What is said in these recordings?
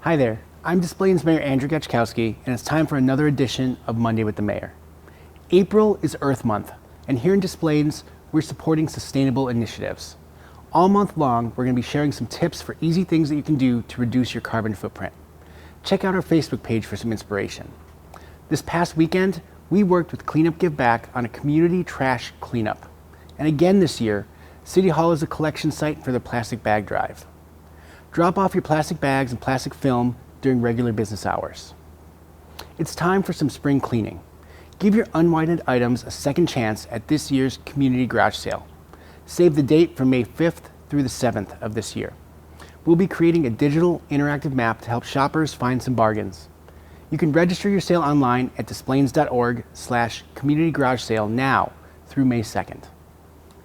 Hi there, I'm Des Plaines Mayor Andrew Goczkowski, and it's time for another edition of Monday with the Mayor. April is Earth Month, and here in Des Plaines, we're supporting sustainable initiatives. All month long, we're going to be sharing some tips for easy things that you can do to reduce your carbon footprint. Check out our Facebook page for some inspiration. This past weekend, we worked with Cleanup Give Back on a community trash cleanup. And again this year, City Hall is a collection site for the plastic bag drive. Drop off your plastic bags and plastic film during regular business hours. It's time for some spring cleaning. Give your unwanted items a second chance at this year's community garage sale. Save the date from May 5th through the 7th of this year. We'll be creating a digital interactive map to help shoppers find some bargains. You can register your sale online at desplaines.org/community garage sale now through May 2nd.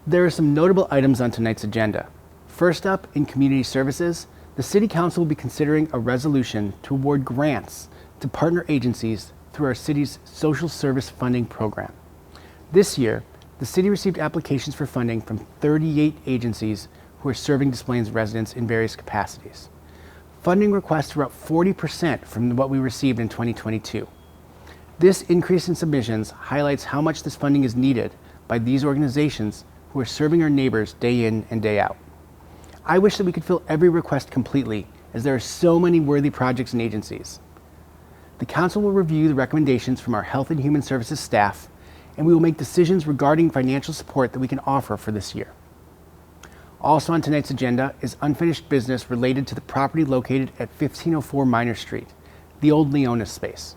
There are some notable items on tonight's agenda. First up, in community services, the City Council will be considering a resolution to award grants to partner agencies through our city's social service funding program. This year, the city received applications for funding from 38 agencies who are serving Des Plaines residents in various capacities. Funding requests were up 40% from what we received in 2022. This increase in submissions highlights how much this funding is needed by these organizations who are serving our neighbors day in and day out. I wish that we could fill every request completely, as there are so many worthy projects and agencies. The Council will review the recommendations from our Health and Human Services staff, and we will make decisions regarding financial support that we can offer for this year. Also on tonight's agenda is unfinished business related to the property located at 1504 Minor Street, the old Leona's space.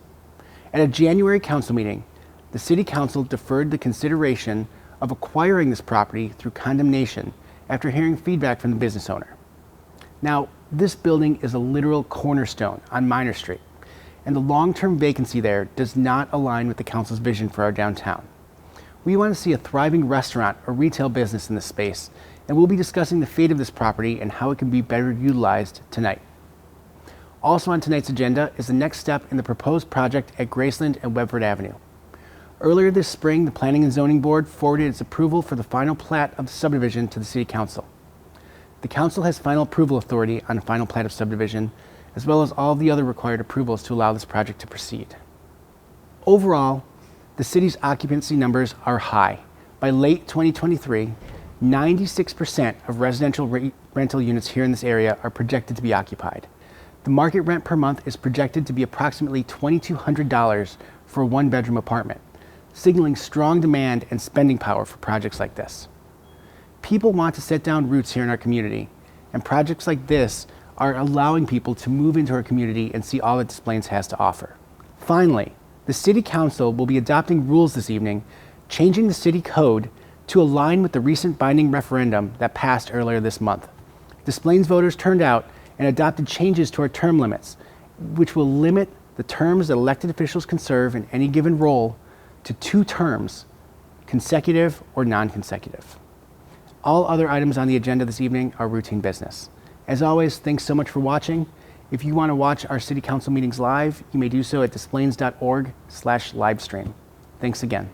At a January council meeting, the City Council deferred the consideration of acquiring this property through condemnation after hearing feedback from the business owner. Now, this building is a literal cornerstone on Minor Street, and the long-term vacancy there does not align with the Council's vision for our downtown. We want to see a thriving restaurant or retail business in this space, and we'll be discussing the fate of this property and how it can be better utilized tonight. Also on tonight's agenda is the next step in the proposed project at Graceland and Webford Avenue. Earlier this spring, the Planning and Zoning Board forwarded its approval for the final plat of the subdivision to the City Council. The Council has final approval authority on the final plat of subdivision, as well as all of the other required approvals to allow this project to proceed. Overall, the city's occupancy numbers are high. By late 2023, 96% of residential rental units here in this area are projected to be occupied. The market rent per month is projected to be approximately $2,200 for a one-bedroom apartment, signaling strong demand and spending power for projects like this. People want to set down roots here in our community, and projects like this are allowing people to move into our community and see all that Des Plaines has to offer. Finally, the City Council will be adopting rules this evening, changing the city code to align with the recent binding referendum that passed earlier this month. Des Plaines voters turned out and adopted changes to our term limits, which will limit the terms that elected officials can serve in any given role to 2 terms, consecutive or non-consecutive. All other items on the agenda this evening are routine business. As always, thanks so much for watching. If you want to watch our City Council meetings live, you may do so at desplaines.org/livestream. Thanks again.